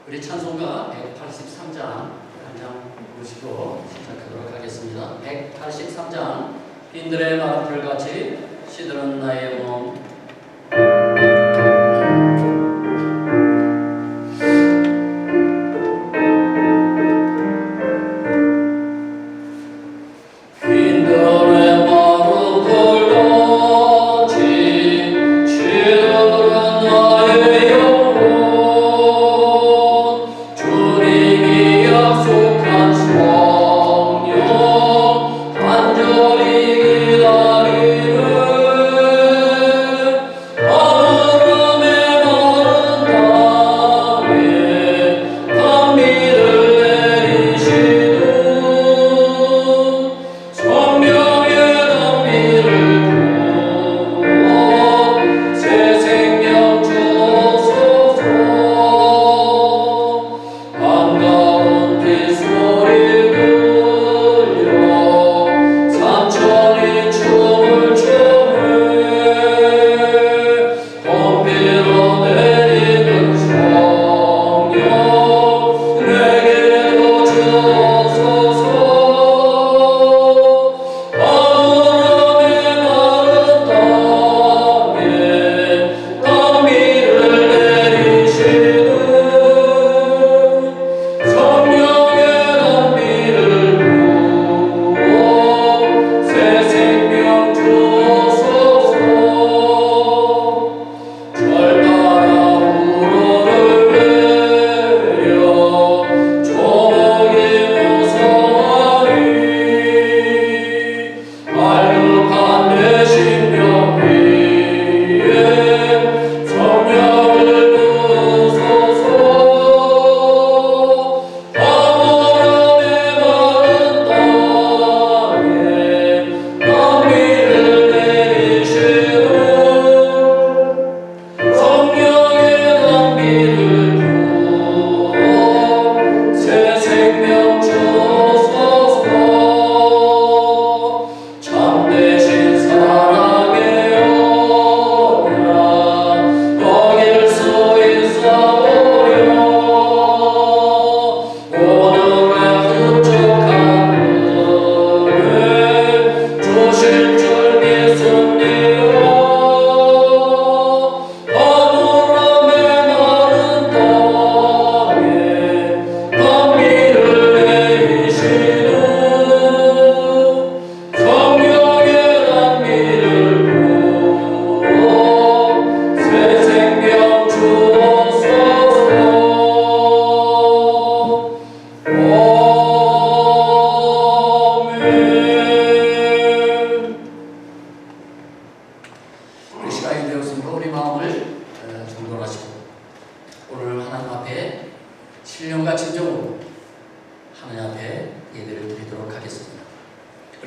우리 찬송가 183장 한 장 보시고 시작하도록 하겠습니다. 183장 빈들의 마르풀같이 시들은 나의 몸.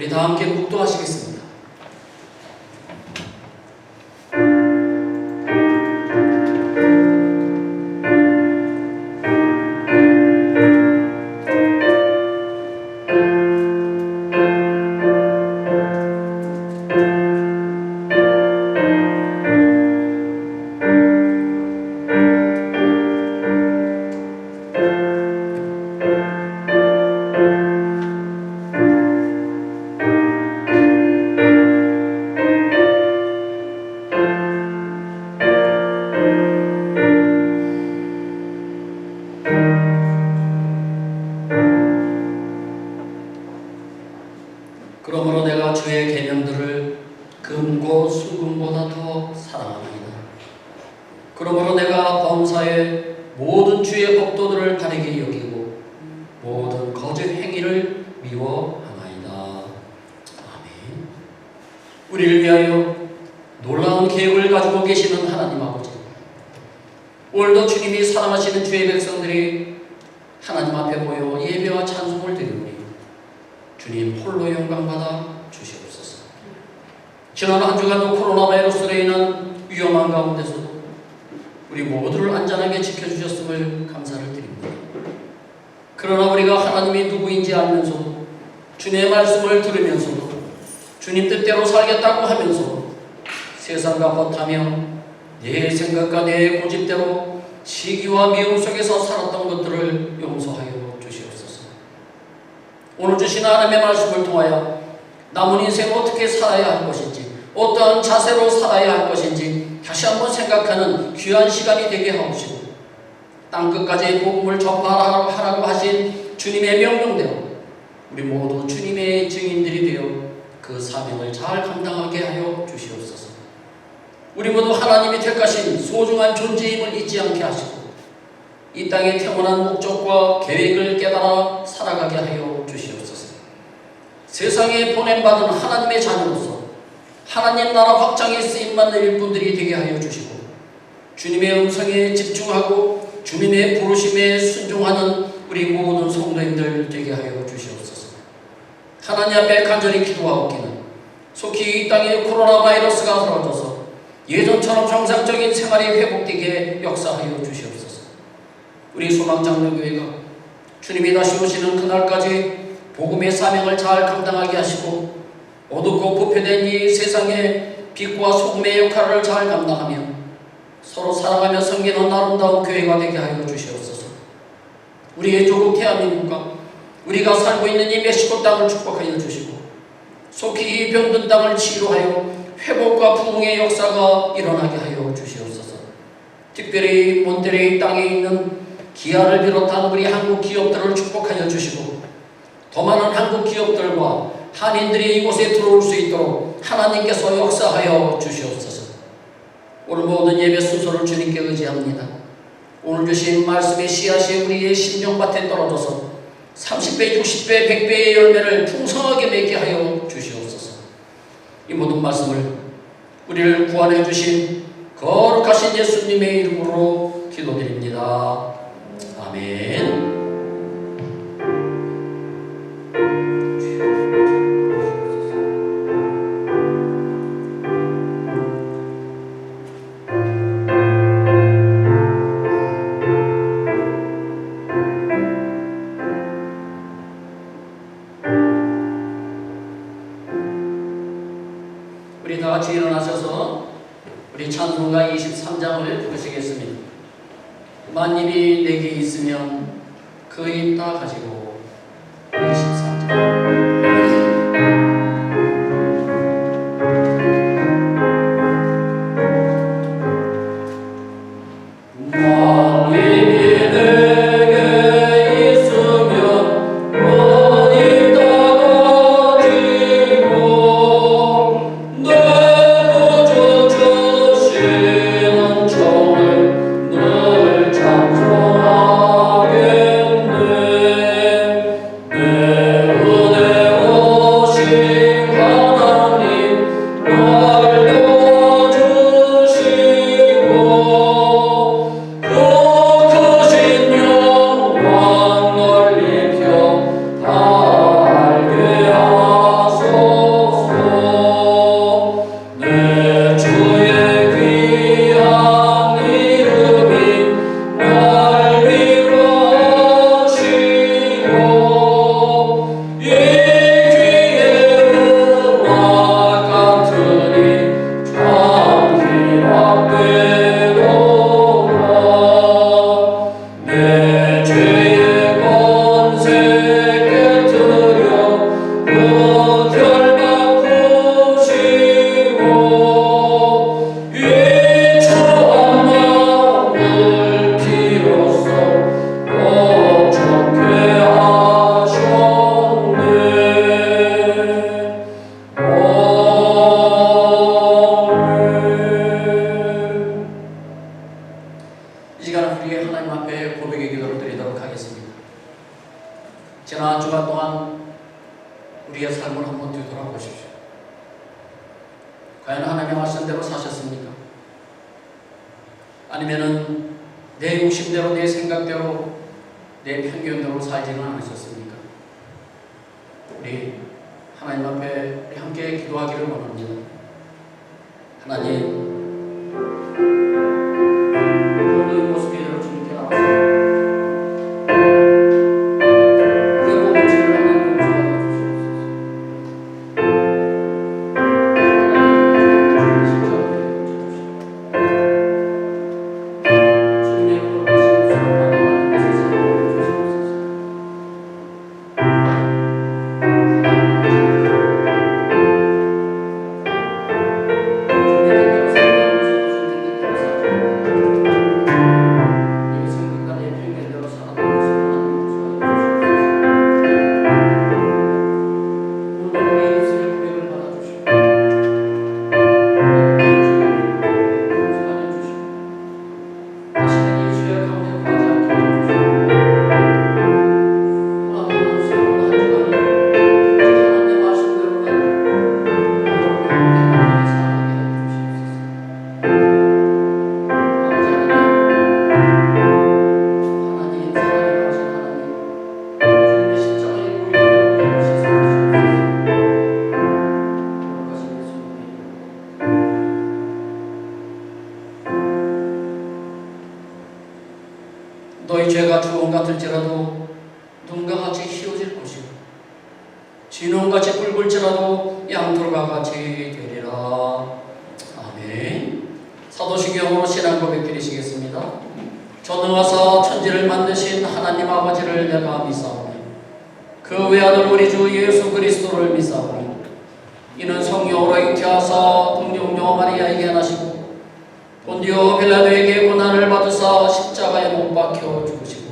우리 다 함께 묵도하시겠습니다. 그러므로 내가 주의 계명들을 금고 수금보다 더 사랑합니다. 그러므로 내가 범사의 모든 주의 법도들을 바르게 여기고 모든 거짓 행위를 미워하나이다. 아멘. 우리를 위하여 놀라운 계획을 가지고 계시는 하나님 아버지, 오늘도 주님이 사랑하시는 주의 백성들이 하나님 앞에 모여 예배와 찬송을 드리오니 주님 홀로 영광받아 주시옵소서. 지난 한 주간 코로나 바이러스로 인한 위험한 가운데서도 우리 모두를 안전하게 지켜주셨음을 감사를 드립니다. 그러나 우리가 하나님이 누구인지 알면서도 주님의 말씀을 들으면서도 주님 뜻대로 살겠다고 하면서 세상과 허타며 내 생각과 내 고집대로 시기와 미움 속에서 살았던 것들을 용서하여 주시옵소서. 오늘 주신 하나님의 말씀을 통하여 남은 인생 어떻게 살아야 할 것인지, 어떠한 자세로 살아야 할 것인지 다시 한번 생각하는 귀한 시간이 되게 하옵시고, 땅끝까지 복음을 전파하라고 하신 주님의 명령대로 우리 모두 주님의 증인들이 되어 그 사명을 잘 감당하게 하여 주시옵소서. 우리 모두 하나님이 택하신 소중한 존재임을 잊지 않게 하시고 이 땅에 태어난 목적과 계획을 깨달아 살아가게 하여 주시옵소서. 세상에 보냄받은 하나님의 자녀로서 하나님 나라 확장에 쓰임받는 일꾼들이 되게 하여 주시고, 주님의 음성에 집중하고 주님의 부르심에 순종하는 우리 모든 성도님들 되게 하여 주시옵소서. 하나님 앞에 간절히 기도하옵기는 속히 이 땅에 코로나 바이러스가 사라져서 예전처럼 정상적인 생활이 회복되게 역사하여 주시옵소서. 우리 소망장로교회가 주님이 다시 오시는 그날까지 복음의 사명을 잘 감당하게 하시고 어둡고 부패된 이 세상에 빛과 소금의 역할을 잘 감당하며 서로 사랑하며 섬기는 아름다운 교회가 되게 하여 주시옵소서. 우리의 조국 대한민국과 우리가 살고 있는 이 멕시코 땅을 축복하여 주시고 속히 이 병든 땅을 치유하여 회복과 부흥의 역사가 일어나게 하여 주시옵소서. 특별히 몬테레이 땅에 있는 기아를 비롯한 우리 한국 기업들을 축복하여 주시고 더 많은 한국 기업들과 한인들이 이곳에 들어올 수 있도록 하나님께서 역사하여 주시옵소서. 오늘 모든 예배 순서를 주님께 의지합니다. 오늘 주신 말씀의 씨앗이 우리의 심령밭에 떨어져서 30배, 60배, 100배의 열매를 풍성하게 맺게 하여 주시옵소서. 이 모든 말씀을 우리를 구원해 주신 거룩하신 예수님의 이름으로 기도드립니다. 아멘. 우리 다 같이 일어나셔서 우리 찬송가 23장을 부르시겠습니다. 만일이 내게 있으면 그 입 다 가지고 23장. 지난 주간 동안 우리의 삶을 한번 되돌아보십시오. 과연 하나님의 말씀대로 사셨습니까? 아니면은 내 욕심대로, 내 생각대로, 내 편견대로 살지는 않으셨습니까? 우리 하나님 앞에 우리 함께 기도하기를 원합니다. 하나님, 오늘 이 모습이 이대로 주님께 나와서 될지라도 눈과 같이 희어질 것이고 진홍같이 붉을지라도 양털과 같이 되리라. 아멘. 사도신경으로 신앙 고백 드리시겠습니다. 전능하사 천지를 만드신 하나님 아버지를 내가 믿사오니 그 외아들 우리 주 예수 그리스도를 믿사오니 이는 성령으로 잉태하사 동정녀 마리아에게 나시고 본디오 빌라도에게 고난을 받으사 십자가에 못 박혀 죽으시고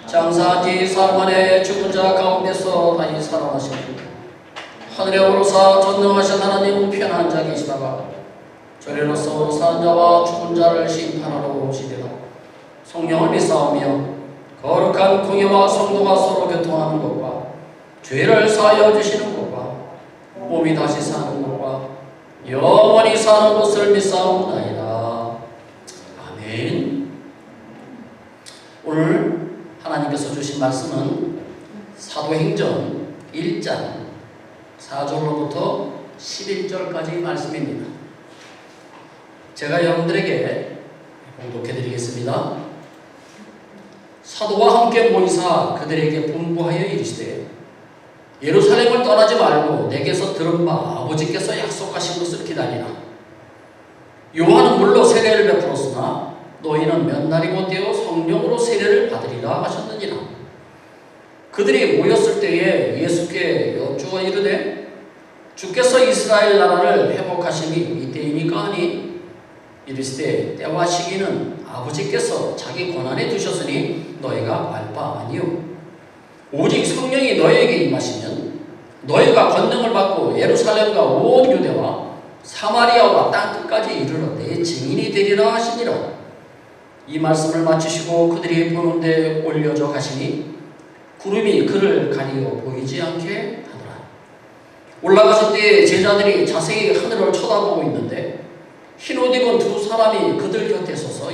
장사한 지 사흘 만에 죽은 자 가운데서 다시 살아나시고 하늘에 오르사 전능하신 하나님 우편한 자 계시다가 저리로서 사는 자와 죽은 자를 심판하러 오시리라. 성령을 믿사오며 거룩한 공예와 성도가 서로 교통하는 것과 죄를 사하여 주시는 것과 몸이 다시 사는 것과 영원히 사는 것을 믿사옵나이다. 아멘. 오늘 하나님께서 주신 말씀은 사도행전 1장 4절로부터 11절까지 말씀입니다. 제가 여러분들에게 봉독해 드리겠습니다. 사도와 함께 모이사 그들에게 분부하여 이르시되 예루살렘을 떠나지 말고 내게서 들은 바 아버지께서 약속하신 것을 기다리라. 요한은 물로 세례를 베풀었으나 너희는 몇 날이 못 되어 성령으로 세례를 받으리라 하셨느니라. 그들이 모였을 때에 예수께 여쭈어 이르되 주께서 이스라엘 나라를 회복하심이 이때이니까 하니 이르시되 때와 시기는 아버지께서 자기 권한에 두셨으니 너희가 알 바 아니요 오직 성령이 너희에게 임하시면 너희가 권능을 받고 예루살렘과 온 유대와 사마리아와 땅끝까지 이르러 내 증인이 되리라 하시니라. 이 말씀을 마치시고 그들이 보는데 올려져 가시니 구름이 그를 가리어 보이지 않게 하더라. 올라가실 때 제자들이 자세히 하늘을 쳐다보고 있는데 흰옷 입은 두 사람이 그들 곁에 서서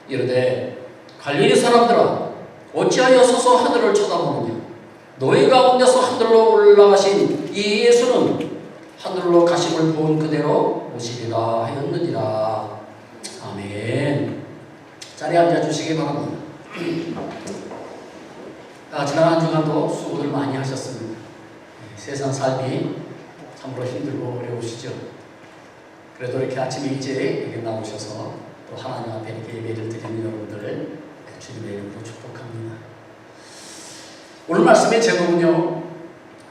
이르되 갈릴리 사람들아 어찌하여 서서 하늘을 쳐다보느냐. 너희 가운데서 하늘로 올라가신 이 예수는 하늘로 가심을 본 그대로 오시리라 하였느니라. 아멘. 자리에 앉아주시기 바랍니다. 지난 한 주간도 수고를 많이 하셨습니다. 세상 삶이 참으로 힘들고 어려우시죠. 그래도 이렇게 아침에 일찍 여기 나오셔서 또 하나님 앞에 이렇게 예배를 드리는 여러분들을 주님의 이름으로 축복합니다. 오늘 말씀의 제목은요,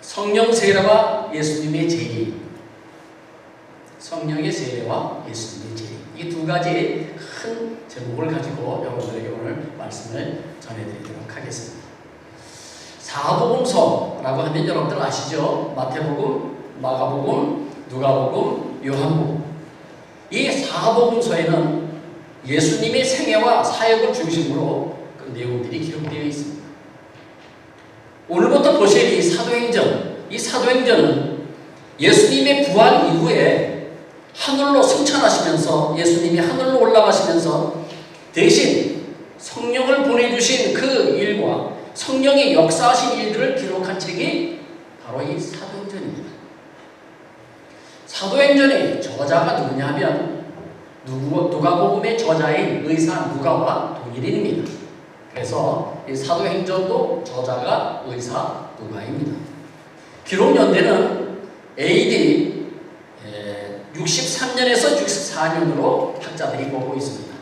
성령 세례와 예수님의 재림. 성령의 세례와 예수님의 재림. 이 두 가지 큰 제목을 가지고 여러분들에게 오늘 말씀을 전해드리도록 하겠습니다. 사복음서라고 하면 여러분들 아시죠? 마태복음, 마가복음, 누가복음, 요한복음. 이 사복음서에는 예수님의 생애와 사역을 중심으로 그 내용들이 기록되어 있습니다. 오늘부터 보실 이 사도행전은 예수님의 부활 이후에 하늘로 승천하시면서 예수님이 하늘로 올라가시면서 대신 성령을 보내주신 그 일과 성령의 역사하신 일들을 기록한 책이 바로 이 사도행전입니다. 사도행전의 저자가 누구냐 하면 누가복음의 저자인 의사 누가와 동일인입니다. 그래서 이 사도행전도 저자가 의사 누가입니다. 기록 연대는 AD 63년에서 64년으로 학자들이 보고 있습니다.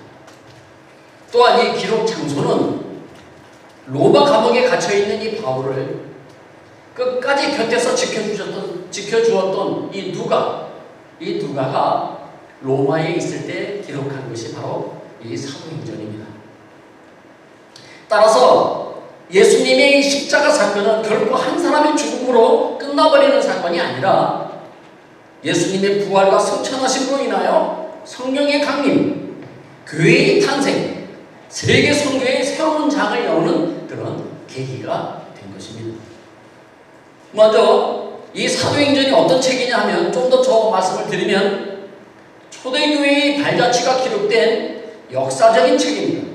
또한 이 기록 장소는 로마 감옥에 갇혀있는 이 바울을 끝까지 곁에서 지켜주었던 이 누가가 로마에 있을 때 기록한 것이 바로 이 사도행전입니다. 따라서 예수님의 이 십자가 사건은 결코 한 사람의 죽음으로 끝나버리는 사건이 아니라 예수님의 부활과 승천하심으로 인하여 성령의 강림, 교회의 탄생, 세계 선교의 새로운 장을 여는 그런 계기가 된 것입니다. 먼저 이 사도행전이 어떤 책이냐 하면 좀 더 저 말씀을 드리면 초대교회의 발자취가 기록된 역사적인 책입니다.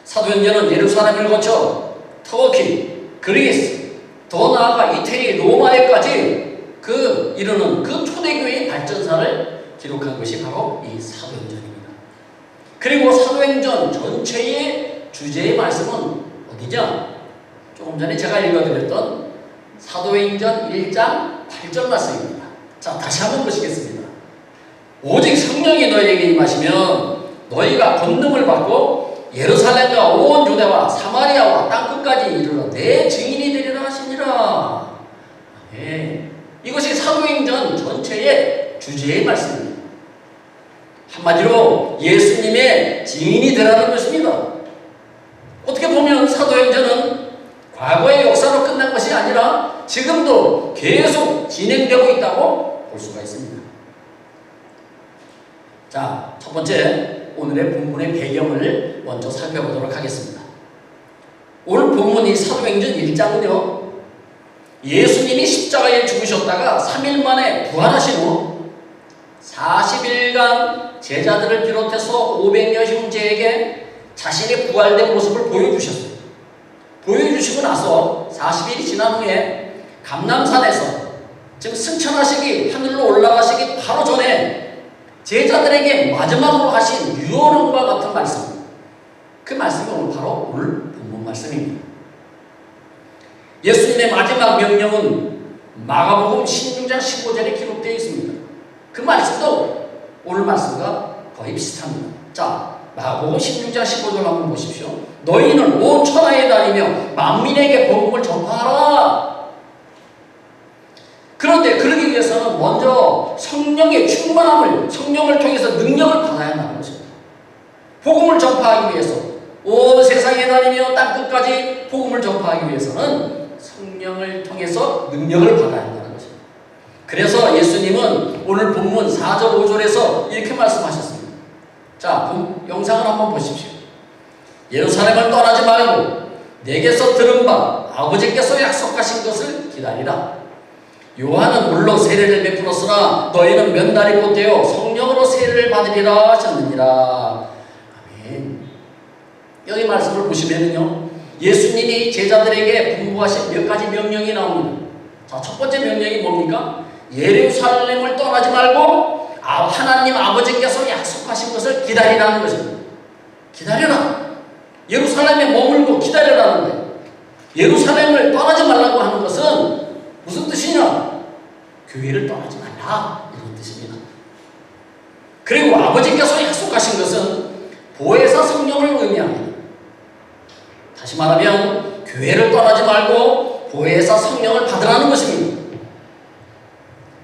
사도행전은 예루살렘을 거쳐 터키, 그리스, 더 나아가 이태리, 로마에까지 이르는 그 초대교회의 발전사를 기록한 것이 바로 이 사도행전입니다. 그리고 사도행전 전체의 주제의 말씀은 어디냐? 조금 전에 제가 읽어드렸던 사도행전 1장 8절 말씀입니다. 자, 다시 한번 보시겠습니다. 오직 성령이 너희에게 임하시면 너희가 권능을 받고 예루살렘과 온 유대와 사마리아와 땅끝까지 이르러 내 증인이 되리라 하시니라. 네. 이것이 사도행전 전체의 주제의 말씀입니다. 한마디로 예수님의 증인이 되라는 것입니다. 어떻게 보면 사도행전은 과거의 역사로 끝난 것이 아니라 지금도 계속 진행되고 있다고 볼 수가 있습니다. 자, 첫 번째 오늘의 본문의 배경을 먼저 살펴보도록 하겠습니다. 오늘 본문이 사도행전 1장은요, 예수님이 십자가에 죽으셨다가 3일 만에 부활하신 후 40일간 제자들을 비롯해서 500여 형제에게 자신의 부활된 모습을 보여주셨어요. 보여주시고 나서 40일이 지난 후에 감람산에서, 즉 승천하시기, 하늘로 올라가시기 바로 전에 제자들에게 마지막으로 하신 유언과 같은 말씀, 그 말씀이 오늘 바로 오늘 본문 말씀입니다. 예수님의 마지막 명령은 마가복음 16장 15절에 기록되어 있습니다. 그 말씀도 오늘 말씀과 거의 비슷합니다. 자, 마가복음 16장 15절 한번 보십시오. 너희는 온 천하에 다니며 만민에게 복음을 전파하라. 그런데 그러기 위해서는 먼저 성령의 충만함을, 성령을 통해서 능력을 받아야 한다는 것입니다. 복음을 전파하기 위해서, 온 세상에 다니며 땅끝까지 복음을 전파하기 위해서는 성령을 통해서 능력을 받아야 한다는 것입니다. 그래서 예수님은 오늘 본문 4절 5절에서 이렇게 말씀하셨습니다. 자, 영상을 한번 보십시오. 예루살렘을 떠나지 말고 내게서 들은 바 아버지께서 약속하신 것을 기다리라. 요한은 물로 세례를 베풀었으나 너희는 몇 날이 곧 되어 성령으로 세례를 받으리라 하셨느니라. 아멘. 여기 말씀을 보시면요, 예수님이 제자들에게 분부하신 몇 가지 명령이 나옵니다. 자, 첫 번째 명령이 뭡니까? 예루살렘을 떠나지 말고 하나님 아버지께서 약속하신 것을 기다리라는 것입니다. 기다려라. 예루살렘에 머물고 기다려라는 거예요. 예루살렘을 떠나지 말라고 하는 것은 무슨 뜻이냐? 교회를 떠나지 말라, 이런 뜻입니다. 그리고 아버지께서 약속하신 것은 보혜사 성령을 의미합니다. 다시 말하면 교회를 떠나지 말고 보혜사 성령을 받으라는 것입니다.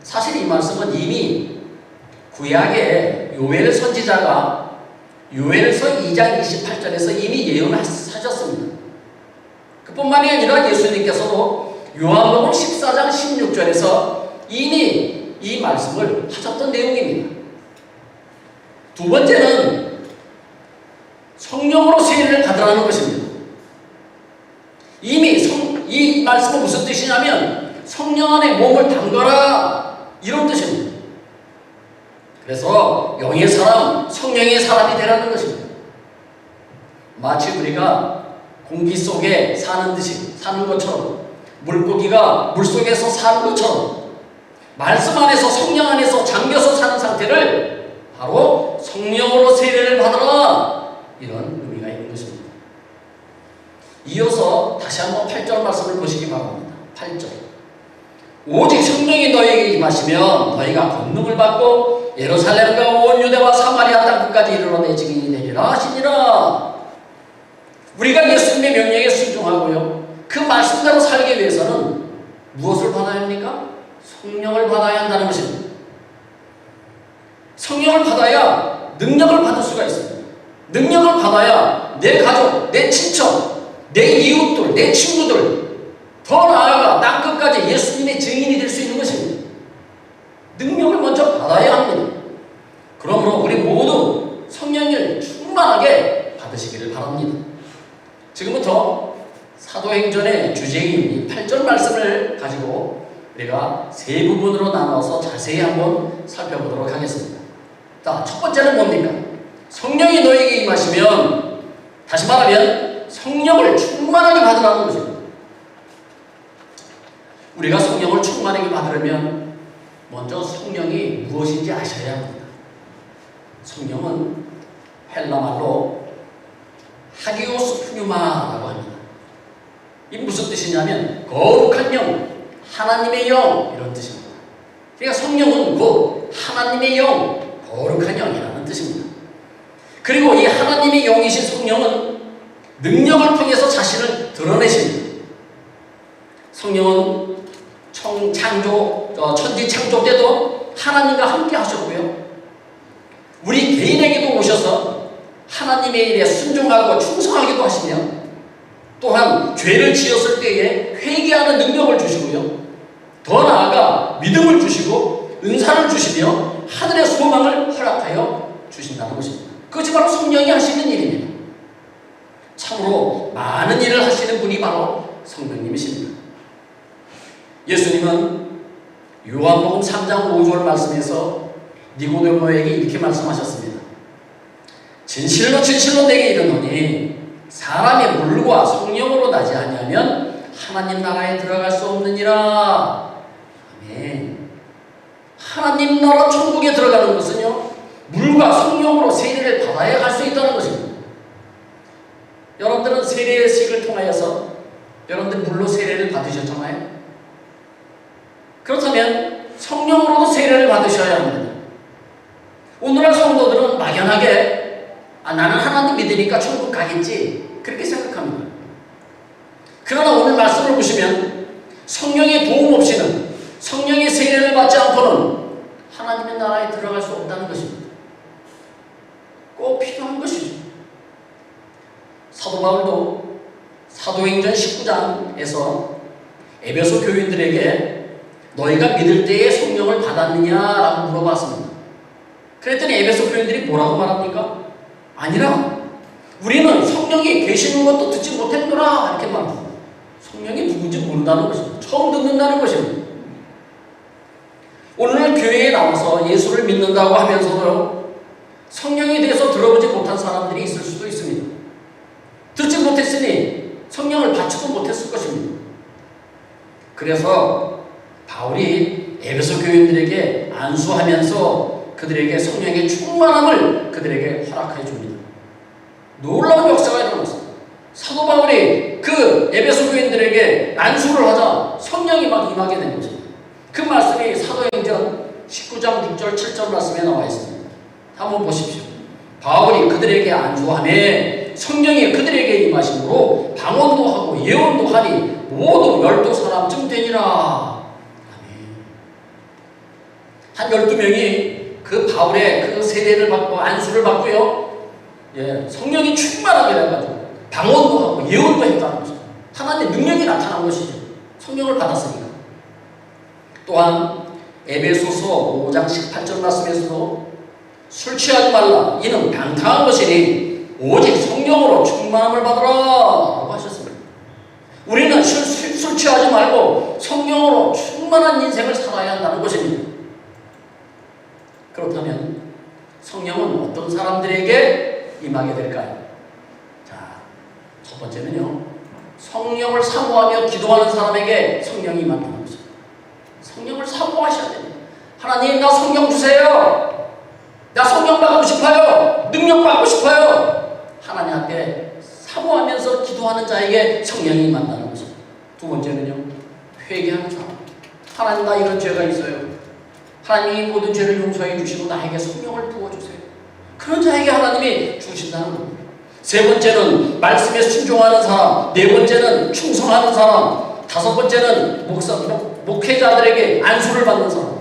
사실 이 말씀은 이미 구약의 요엘 선지자가 요엘서 2장 28절에서 이미 예언하셨습니다. 그뿐만이 아니라 예수님께서도 요한복음 14장 16절에서 이미 이 말씀을 하셨던 내용입니다. 두 번째는 성령으로 세례를 받으라는 것입니다. 이미 이 말씀은 무슨 뜻이냐면 성령 안에 몸을 담가라, 이런 뜻입니다. 그래서 영의 사람, 성령의 사람이 되라는 것입니다. 마치 우리가 공기 속에 사는 것처럼, 물고기가 물속에서 사는 것처럼 말씀 안에서, 성령 안에서 잠겨서 사는 상태를 바로 성령으로 세례를 받으라, 이런 의미가 있는 것입니다. 이어서 다시 한번 8절 말씀을 보시기 바랍니다. 8절. 오직 성령이 너희에게 임하시면 너희가 권능을 받고 예루살렘과 온 유대와 사마리아 땅끝까지 이르러 내 증인이 되리라 하시니라. 우리가 예수님의 명령에 순종하고요, 그 말씀대로 살기 위해서는 무엇을 받아야 합니까? 성령을 받아야 한다는 것입니다. 성령을 받아야 능력을 받을 수가 있습니다. 능력을 받아야 내 가족, 내 친척, 내 이웃들, 내 친구들, 더 나아가 땅끝까지 예수님의 증인이 될 수 있는 것입니다. 능력을 먼저 받아야 합니다. 그러므로 우리 모두 성령을 충만하게 받으시기를 바랍니다. 지금부터 사도행전의 주제인 8절 말씀을 가지고 우리가 세 부분으로 나눠서 자세히 한번 살펴보도록 하겠습니다. 자, 첫 번째는 뭡니까? 성령이 너에게 임하시면, 다시 말하면 성령을 충만하게 받으라는 것입니다. 우리가 성령을 충만하게 받으려면 먼저 성령이 무엇인지 아셔야 합니다. 성령은 헬라말로 하기오스 푸뉴마라고 합니다. 이 무슨 뜻이냐면 거룩한 영, 하나님의 영 이런 뜻입니다. 그러니까 성령은 곧 하나님의 영, 거룩한 영이라는 뜻입니다. 그리고 이 하나님의 영이신 성령은 능력을 통해서 자신을 드러내십니다. 성령은 천지 창조 때도 하나님과 함께 하셨고요. 우리 개인에게도 오셔서 하나님의 일에 순종하고 충성하기도 하시며 또한 죄를 지었을 때에 회개하는 능력을 주시고요. 더 나아가 믿음을 주시고 은사를 주시며 하늘의 소망을 허락하여 주신다는 것입니다. 그것이 바로 성령이 하시는 일입니다. 참으로 많은 일을 하시는 분이 바로 성령님이십니다. 예수님은 요한복음 3장 5절 말씀에서 니고데모에게 이렇게 말씀하셨습니다. 진실로 진실로 내게 이르노니 사람이 물과 성령으로 나지 아니하면 하나님 나라에 들어갈 수 없느니라. 아멘. 하나님 나라 천국에 들어가는 것은요, 물과 성령으로 세례를 받아야 갈 수 있다는 것입니다. 여러분들은 세례식을 통하여서 여러분들 물로 세례를 받으셨잖아요. 그렇다면 성령으로도 세례를 받으셔야 합니다. 오늘날 성도들은 막연하게 나는 하나님 믿으니까 천국 가겠지 그렇게 생각합니다. 그러나 오늘 말씀을 보시면 성령의 도움 없이는, 성령의 세례를 받지 않고는 하나님의 나라에 들어갈 수 없다는 것입니다. 꼭 필요한 것이죠. 사도 바울도 사도행전 19장에서 에베소 교인들에게 너희가 믿을 때에 성령을 받았느냐라고 물어봤습니다. 그랬더니 에베소 교인들이 뭐라고 말합니까? 아니라 우리는 성령이 계시는 것도 듣지 못했노라 이렇게 말합니다. 성령이 누군지 모른다는 것입니다. 처음 듣는다는 것입니다. 오늘 교회에 나와서 예수를 믿는다고 하면서도 성령에 대해서 들어보지 못한 사람들이 있을 수도 있습니다. 듣지 못했으니 성령을 받지도 못했을 것입니다. 그래서 바울이 에베소 교인들에게 안수하면서 그들에게 성령의 충만함을 그들에게 허락해 줍니다. 놀라운 역사가 일어났습니다. 사도 바울이 그 에베소 교인들에게 안수를 하자 성령이 막 임하게 된 것입니다. 그 말씀이 사도행전 19장 6절 7절 말씀에 나와 있습니다. 한번 보십시오. 바울이 그들에게 안수하매 성령이 그들에게 임하심으로 방언도 하고 예언도 하니 모두 12사람쯤 되니라. 한 12명이 그 바울의 그 세례를 받고 안수를 받고요. 성령이 충만하게 돼가지고 방언도 하고 예언도 했다는 것이죠. 하나님의 능력이 나타난 것이죠. 성령을 받았으니까. 또한 에베소서 5장 18절 말씀에서도 술 취하지 말라. 이는 방탕한 것이니 오직 성령으로 충만함을 받으라 라고 하셨습니다. 우리는 술 취하지 말고 성령으로 충만한 인생을 살아야 한다는 것입니다. 그렇다면 성령은 어떤 사람들에게 임하게 될까요? 자, 첫 번째는요, 성령을 사모하며 기도하는 사람에게 성령이 임한다는 것입니다. 성령을 사모하셔야 됩니다. 하나님, 나 성령 주세요. 나 성령 받고 싶어요. 능력 받고 싶어요. 하나님 앞에 사모하면서 기도하는 자에게 성령이 임한다는 것입니다. 두 번째는요, 회개하는 사람. 하나님, 나 이런 죄가 있어요. 하나님이 모든 죄를 용서해 주시고 나에게 성령을 부어주세요. 그런 자에게 하나님이 주신다는 겁니다. 세 번째는 말씀에 순종하는 사람, 네 번째는 충성하는 사람, 다섯 번째는 목회자들에게 안수를 받는 사람.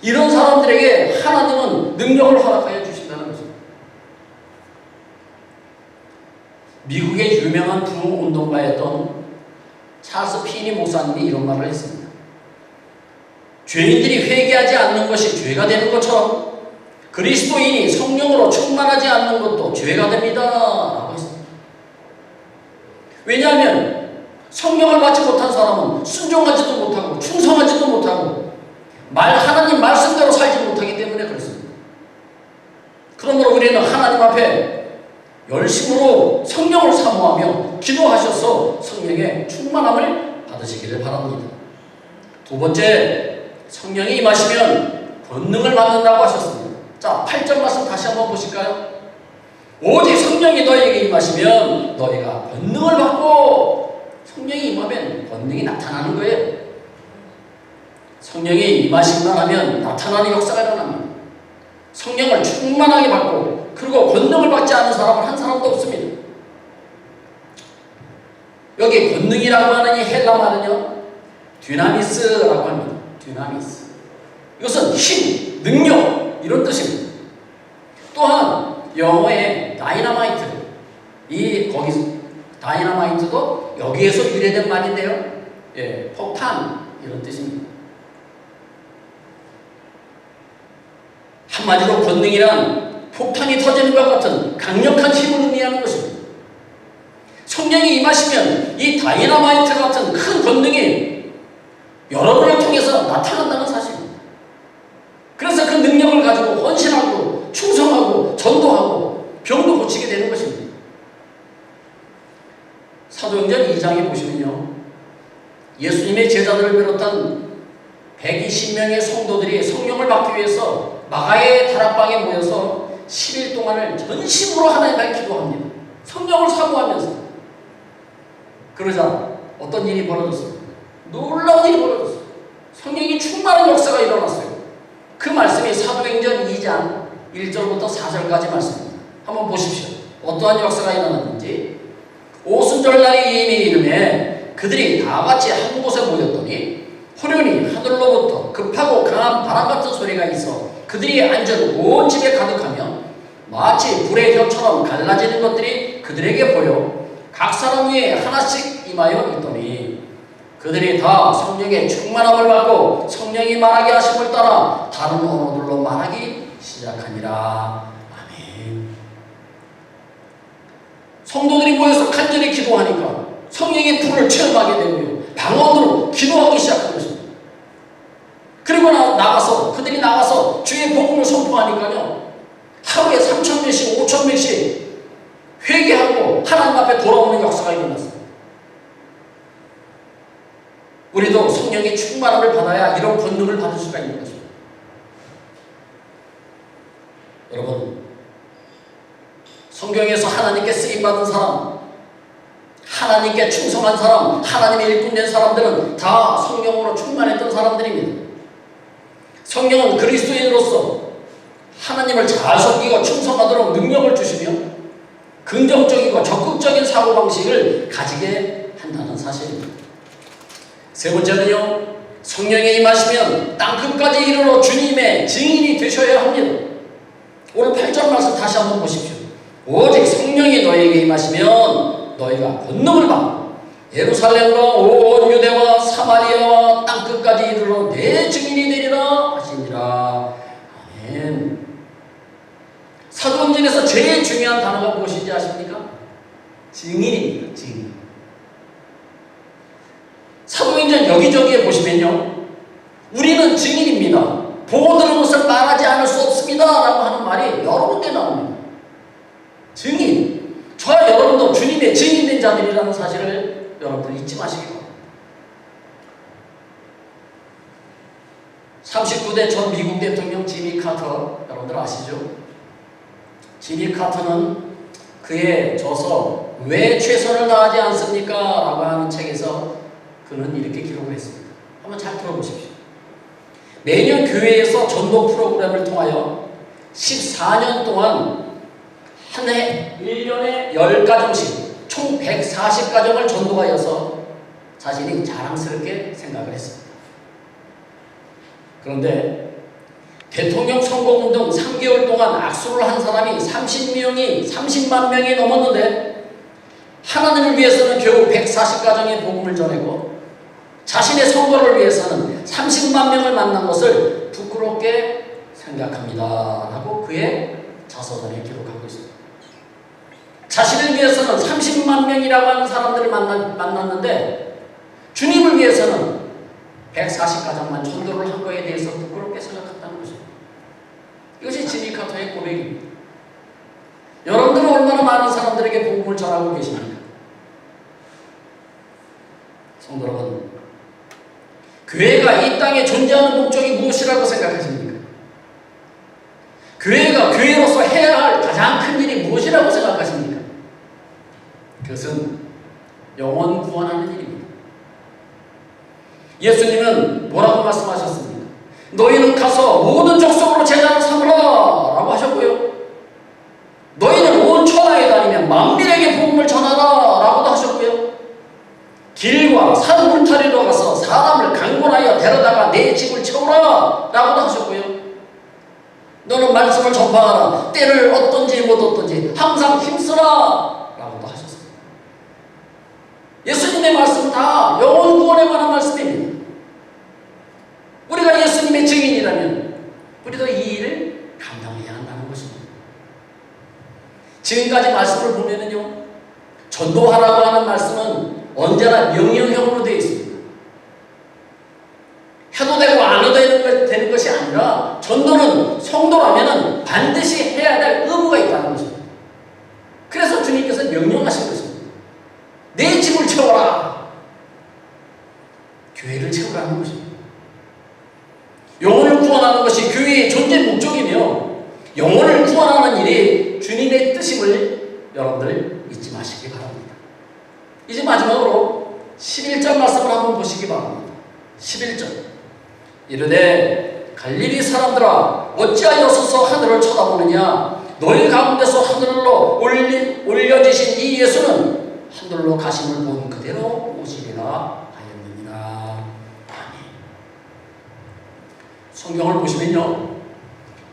이런 사람들에게 하나님은 능력을 허락하여 주신다는 것입니다. 미국의 유명한 부흥운동가였던 찰스 피니 목사님이 이런 말을 했습니다. 죄인들이 회개하지 않는 것이 죄가 되는 것처럼 그리스도인이 성령으로 충만하지 않는 것도 죄가 됩니다 라고 했습니다. 왜냐하면 성령을 받지 못한 사람은 순종하지도 못하고 충성하지도 못하고 하나님 말씀대로 살지 못하기 때문에 그렇습니다. 그러므로 우리는 하나님 앞에 열심으로 성령을 사모하며 기도하셔서 성령의 충만함을 받으시기를 바랍니다. 두 번째, 성령이 임하시면 권능을 받는다고 하셨습니다. 자, 8절 말씀 다시 한번 보실까요? 오직 성령이 너희에게 임하시면 너희가 권능을 받고 성령이 임하면 권능이 나타나는 거예요. 성령이 임하시기만 하면 나타나는 역사가 일어납니다. 성령을 충만하게 받고 그리고 권능을 받지 않은 사람은 한 사람도 없습니다. 여기 권능이라고 하는 이 헬라 말은요, 듀나미스라고 합니다. 듀나미스. 이것은 힘, 능력 이런 뜻입니다. 또한 영어의 다이너마이트, 거기 다이너마이트도 여기에서 유래된 말인데요. 예, 폭탄 이런 뜻입니다. 한마디로 권능이란 폭탄이 터지는 것 같은 강력한 힘을 의미하는 것입니다. 성령이 임하시면 이 다이너마이트 같은 큰 권능이 여러분을 통해서 나타난다는 사실입니다. 그래서 그 능력을 가지고 헌신하고 충성하고 전도하고 병도 고치게 되는 것입니다. 사도행전 2장에 보시면요, 예수님의 제자들을 비롯한 120명의 성도들이 성령을 받기 위해서 마가의 다락방에 모여서 10일 동안을 전심으로 하나님 앞에 기도합니다. 성령을 사모하면서. 그러자 어떤 일이 벌어졌어요? 놀라운 일이 벌어졌어요. 성령이 충만한 역사가 일어났어요. 그 말씀이 사도행전 2장 1절부터 4절까지 말씀입니다. 한번 보십시오. 어떠한 역사가 일어났는지. 오순절날이 이미 이름에 그들이 다 같이 한 곳에 모였더니 호련히 하늘로부터 급하고 강한 바람 같은 소리가 있어 그들이 앉은 온 집에 가득하며 마치 불의 혀처럼 갈라지는 것들이 그들에게 보여 각 사람 위에 하나씩 임하여 있더니 그들이 다 성령의 충만함을 받고 성령이 말하게 하심을 따라 다른 언어들로 말하기 시작하니라. 아멘. 성도들이 모여서 간절히 기도하니까 성령의 불을 체험하게 되고요, 방언으로 기도하기 시작한 것입니다. 그리고 그들이 나가서 주의 복음을 선포하니까요, 하루에 3,000명씩 5,000명씩 회개하고 하나님 앞에 돌아오는 역사가 일어났습니다. 우리도 성령의 충만함을 받아야 이런 권능을 받을 수가 있는 것입니다. 여러분, 성경에서 하나님께 쓰임받은 사람, 하나님께 충성한 사람, 하나님의 일꾼된 사람들은 다 성령으로 충만했던 사람들입니다. 성령은 그리스도인으로서 하나님을 잘 섬기고 충성하도록 능력을 주시며 긍정적이고 적극적인 사고방식을 가지게 한다는 사실입니다. 세 번째는요, 성령에 임하시면 땅끝까지 이르러 주님의 증인이 되셔야 합니다. 오늘 8절 말씀 다시 한번 보십시오. 오직 성령이 너에게 임하시면 너희가 권능을 받아 예루살렘과 온 유대와 사마리아와 땅끝까지 이르러 내 증인이 되리라 하시니라. 아멘. 사도행전에서 제일 중요한 단어가 무엇인지 아십니까? 증인입니다. 증인. 사도행전 여기저기에 보시면요, 우리는 증인입니다, 보고 들은 것을 말하지 않을 수 없습니다 라고 하는 말이 여러 군데 나옵니다. 증인. 저와 여러분도 주님의 증인된 자들이라는 사실을 여러분 잊지 마시기 바랍니다. 39대 전 미국 대통령 지미 카터, 여러분들 아시죠? 지미 카터는 그의 저서 왜 최선을 다하지 않습니까? 라고 하는 책에서 그는 이렇게 기록을 했습니다. 한번 잘 들어보십시오. 매년 교회에서 전도 프로그램을 통하여 14년 동안 한 해 1년에 10가정씩 총 140가정을 전도하여서 자신이 자랑스럽게 생각을 했습니다. 그런데 대통령 선거운동 3개월 동안 악수를 한 사람이 30만 명이 넘었는데 하나님을 위해서는 겨우 140가정의 복음을 전하고 자신의 선거를 위해서는 30만 명을 만난 것을 부끄럽게 생각합니다 라고 그의 자서전에 기록하고 있습니다. 자신을 위해서는 30만 명이라고 하는 사람들을 만났는데 주님을 위해서는 140가정만 전도를 한 거에 대해서 부끄럽게 생각한다는 것입니다. 이것이 지미 카터의 고백입니다. 여러분들은 얼마나 많은 사람들에게 복음을 전하고 계십니까? 성도 여러분, 교회가 이 땅에 존재하는 목적이 무엇이라고 생각하십니까? 교회가 교회로서 해야 할 가장 큰 일이 무엇이라고 생각하십니까? 그것은 영혼 구원하는 일입니다. 예수님은 뭐라고 말씀하셨습니까? 너희는 가서 모든 족속으로 제자를 삼으라 라고 하셨고요. 너희는 온 천하에 다니며 만민에게 복음을 전하라 라고도 하셨고요. 길과 산 울타리로 가서 사람을 강권하여 데려다가 내 집을 채우라 라고도 하셨고요. 너는 말씀을 전파하라. 때를 어떤지 못 어떤지 항상 힘쓰라 라고도 하셨습니다. 예수님의 말씀은 다 영혼 구원에 관한 말씀입니다. 우리가 예수님의 증인이라면 우리도 이 일을 감당해야 한다는 것입니다. 지금까지 말씀을 보면은요, 전도하라고 하는 말씀은 언제나 명령형으로 되어 있습니다. 해도 되고 안 해도 되는 것이 아니라 전도는 성도라면 반드시 해야 될 의무가 있다는 것입니다. 그래서 주님께서 명령하신 것입니다. 내 집을 채워라. 교회를 채우라는 것입니다. 영혼을 구원하는 것이 교회의 존재 목적이며 영혼을 구원하는 일이 주님의 뜻임을 여러분들 잊지 마시기 바랍니다. 이제 마지막으로 11절 말씀을 한번 보시기 바랍니다. 11절 이르되 갈릴리 사람들아 어찌하여 서서 하늘을 쳐다보느냐 너희 가운데서 하늘로 올려지신 이 예수는 하늘로 가심을 본 그대로 오시리라 하였느니라. 아멘. 성경을 보시면요,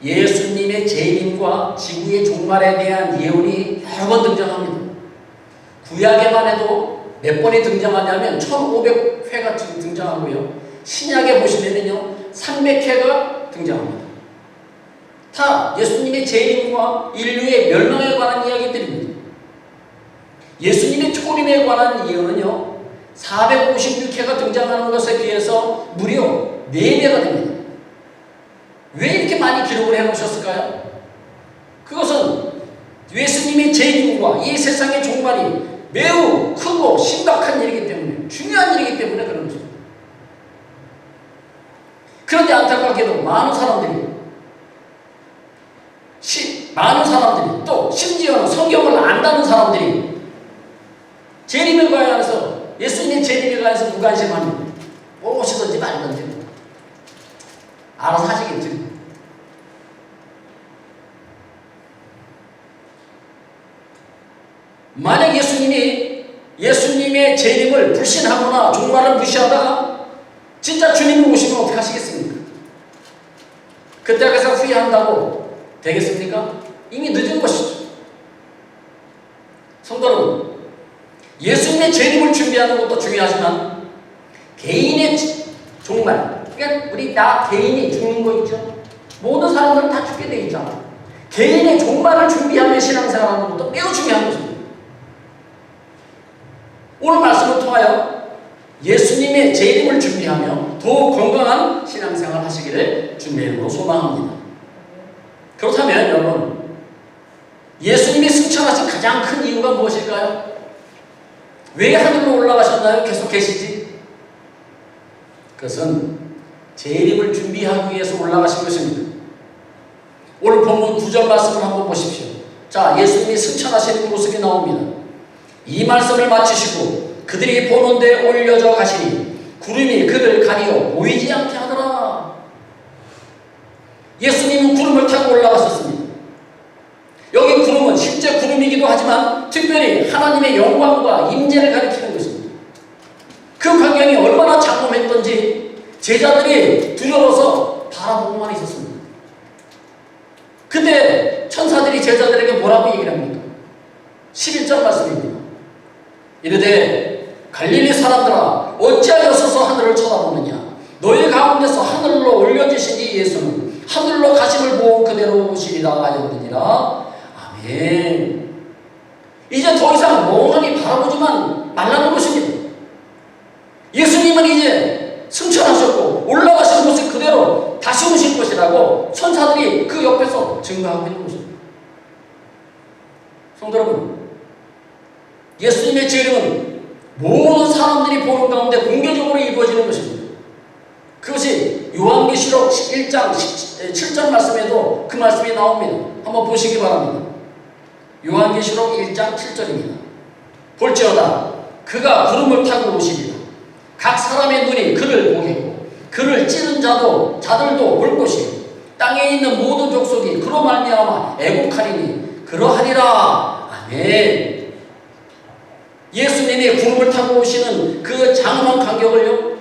예수님의 재림과 지구의 종말에 대한 예언이 여러 번 등장합니다. 구약에만 해도 몇 번이 등장하냐면 1500회가 등장하고요. 신약에 보시면요 300회가 등장합니다. 다 예수님의 재림과 인류의 멸망에 관한 이야기들입니다. 예수님의 초림에 관한 예언은요 456회가 등장하는 것에 비해서 무려 4배가 됩니다. 왜 이렇게 많이 기록을 해놓으셨을까요? 그것은 예수님의 재림과 이 세상의 종말이 매우 크고 심각한 일이기 때문에, 중요한 일이기 때문에 그런 것입니다. 그런데 안타깝게도 많은 사람들이 또 심지어는 성경을 안다는 사람들이 재림에 관해서, 예수님의 재림에 관해서 무관심합니다. 오시든지 말든지 알아서 하시겠죠. 만약 예수님의 재림을 불신하거나 종말을 무시하다가 진짜 주님이 오시면 어떻게 하시겠습니까? 그때 가서 후회한다고 되겠습니까? 이미 늦은 것이죠. 성도 여러분, 예수님의 재림을 준비하는 것도 중요하지만 개인의 종말, 그러니까 우리 개인이 죽는 거 있죠? 모든 사람들은 다 죽게 돼 있잖아. 개인의 종말을 준비하며 신앙생활하는 것도 매우 중요한 것입니다. 오늘 말씀을 통하여 예수님의 재림을 준비하며 더욱 건강한 신앙생활 하시기를 주님의 이름으로 소망합니다. 그렇다면 여러분, 예수님이 승천하신 가장 큰 이유가 무엇일까요? 왜 하늘로 올라가셨나요? 계속 계시지? 그것은 재림을 준비하기 위해서 올라가신 것입니다. 오늘 본문 9절 말씀을 한번 보십시오. 자, 예수님이 승천하시는 모습이 나옵니다. 이 말씀을 마치시고 그들이 보는 데 올려져 가시니 구름이 그를 가리어 보이지 않게 하더라. 예수님은 구름을 타고 올라가셨습니다. 여기 구름은 실제 구름이기도 하지만 특별히 하나님의 영광과 임재를 가리키는 것입니다. 그 광경이 얼마나 장엄했던지 제자들이 두려워서 바라보고만 있었습니다. 근데 천사들이 제자들에게 뭐라고 얘기를 합니까? 11절 말씀입니다. 이르되 갈릴리 사람들아 어찌하여 서서 하늘을 쳐다보느냐 너희 가운데서 하늘로 올려주신 이 예수는 하늘로 가심을 보온 그대로 오시리라 하였느니라. 아멘. 이제 더 이상 멍하니 바라보지만 말라는 것입니다. 예수님은 이제 승천하셨고 올라가신 모습 그대로 다시 오실 것이라고 천사들이 그 옆에서 증거하고 있는 것입니다. 성도 여러분, 예수님의 재림은 모든 사람들이 보는 가운데 공개적으로 이루어지는 것입니다. 그것이 요한계시록 1장 7절 말씀에도 그 말씀이 나옵니다. 한번 보시기 바랍니다. 요한계시록 1장 7절입니다. 볼지어다 그가 구름을 타고 오시리라. 각 사람의 눈이 그를 보겠고 그를 찌른 자들도 볼 것이요 땅에 있는 모든 족속이 그로 말미암아 애곡하리니 그러하리라. 아멘. 예수님이 구름을 타고 오시는 그 장엄한 간격을요,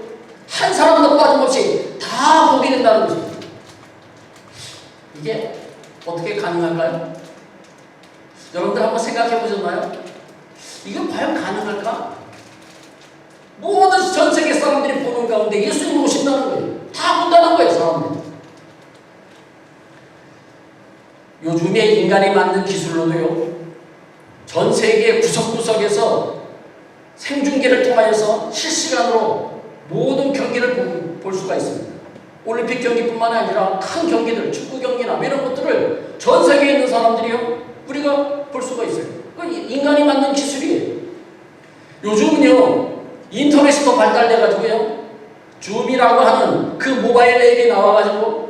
한 사람도 빠짐없이 다 보게 된다는 것입니다. 이게 어떻게 가능할까요? 여러분들 한번 생각해 보셨나요? 이게 과연 가능할까? 모든 전 세계 사람들이 보는 가운데 예수님 오신다는 거예요. 다 본다는 거예요, 사람들이. 요즘에 인간이 만든 기술로도요, 전 세계 구석구석에서 생중계를 통하여서 실시간으로 모든 경기를 볼 수가 있습니다. 올림픽 경기뿐만 아니라 큰 경기들, 축구 경기나 이런 것들을 전 세계에 있는 사람들이요, 우리가 볼 수가 있어요. 그건 인간이 만든 기술이에요. 요즘은요, 인터넷이 더 발달돼가지고요, 줌이라고 하는 그 모바일 앱이 나와가지고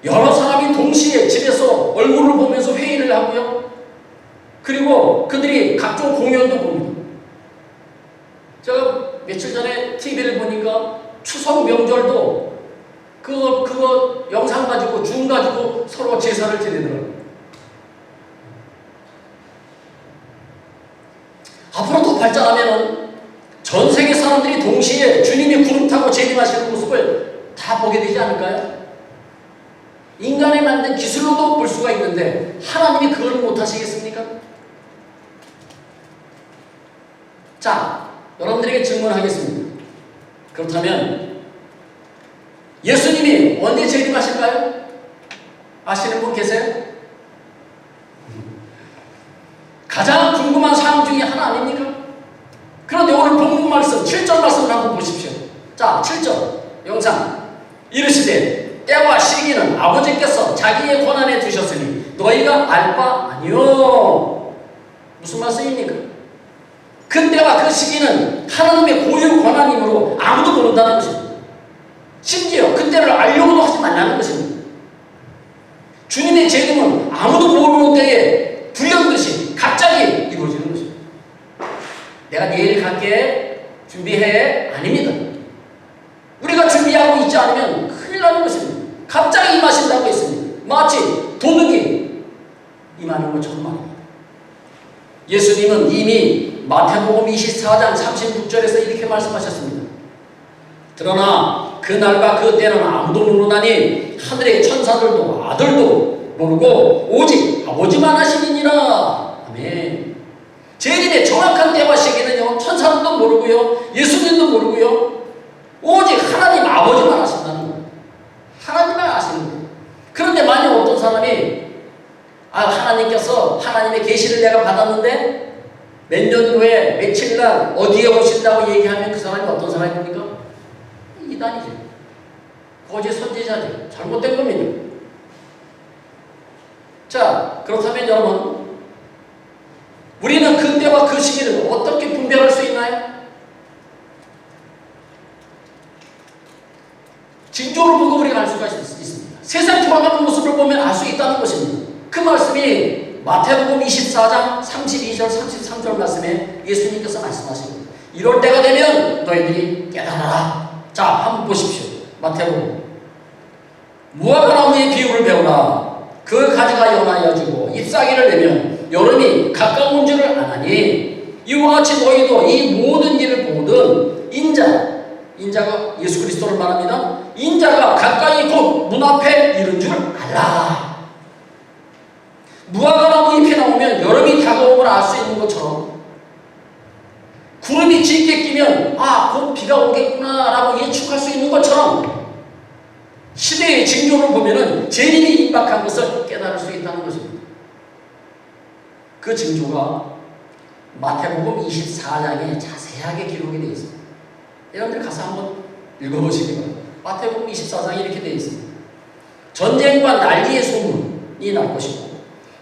여러 사람이 동시에 집에서 얼굴을 보면서 회의를 하고요, 그리고 그들이 각종 공연도 봅니다. 제가 며칠 전에 TV를 보니까 추석 명절도 그거 영상 가지고 줌 가지고 서로 제사를 지내더라고요. 앞으로 더 발전하면은 전 세계 사람들이 동시에 주님이 구름 타고 재림하시는 모습을 다 보게 되지 않을까요? 인간이 만든 기술로도 볼 수가 있는데 하나님이 그걸 못 하시겠습니까? 자, 여러분들에게 질문하겠습니다. 그렇다면 예수님이 언제 재림하실까요? 아시는 분 계세요? 가장 궁금한 사항 중에 하나 아닙니까? 그런데 오늘 본문 말씀 7절 말씀을 한번 보십시오. 자, 7절 영상. 이르시되 때와 시기는 아버지께서 자기의 권한에 두셨으니 너희가 알 바 아니요. 무슨 말씀입니까? 그 때와 그 시기는 하나님의 고유 권한이므로 아무도 모른다는 것입니다. 심지어 그 때를 알려고도 하지 말라는 것입니다. 주님의 재림은 아무도 모르는 때에 불현듯이 갑자기 이루어지는 것입니다. 내가 내일 갈게, 준비해, 아닙니다. 우리가 준비하고 있지 않으면 큰일 나는 것입니다. 갑자기 임하신다고 했습니다. 마치 도둑이 임하는 것처럼 말입니다. 예수님은 이미 마태복음 24장 36절에서 이렇게 말씀하셨습니다. 그러나 그날과 그 때는 아무도 모르나니 하늘의 천사들도 아들도 모르고 오직 아버지만 아시느니라. 아멘. 재림의 정확한 때와 시기는요, 천사들도 모르고요, 예수님도 모르고요, 오직 하나님 아버지만 아신다는 거예요. 하나님만 아시는 거예요. 그런데 만약 어떤 사람이 하나님께서 하나님의 계시를 내가 받았는데 몇 년 후에 며칠 날 어디에 오신다고 얘기하면 그 사람이 어떤 사람입니까? 이단이죠. 거짓 선지자죠. 잘못된 겁니다. 자, 그렇다면 여러분, 우리는 그때와 그 시기를 어떻게 분별할 수 있나요? 징조를 보고 우리가 알 수가 있습니다. 세상 돌아가는 모습을 보면 알 수 있다는 것입니다. 그 말씀이 마태복음 24장 32절 33절 말씀에 예수님께서 말씀하십니다. 이럴 때가 되면 너희들이 깨달아라. 자, 한번 보십시오. 마태복음. 무화과나무의 비유를 배우라. 그 가지가 연하여지고 잎사귀를 내면 여름이 가까운 줄을 아나니 이와 같이 너희도 이 모든 일을 보거든 인자가 예수 그리스도를 말합니다. 인자가 가까이 곧 문 앞에 이른 줄 알라. 무화과나무 잎이 나오면 여름이 다가옴을 알 수 있는 것처럼 구름이 짙게 끼면 곧 비가 오겠구나 라고 예측할 수 있는 것처럼 시대의 징조를 보면은 재림이 임박한 것을 깨달을 수 있다는 것입니다. 그 징조가 마태복음 24장에 자세하게 기록이 되어 있습니다. 여러분들 가서 한번 읽어보시기 바랍니다. 마태복음 24장에 이렇게 되어 있습니다. 전쟁과 난리의 소문이 날 것이고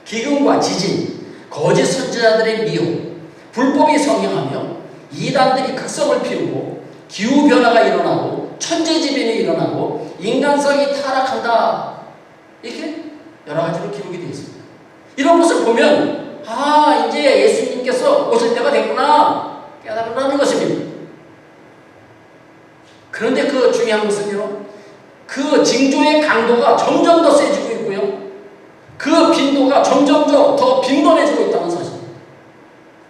기근과 지진, 거짓 선지자들의 미혹, 불법이 성행하며 이단들이 극성을 피우고 기후변화가 일어나고 천재지변이 일어나고 인간성이 타락한다. 이렇게 여러 가지로 기록이 되어 있습니다. 이런 것을 보면 이제 예수님께서 오실 때가 됐구나. 깨달으라는 것입니다. 그런데 그 중요한 것은요, 그 징조의 강도가 점점 더 세지고 있고요, 그 빈도가 점점 더 빈번해지고 있다는 사실입니다.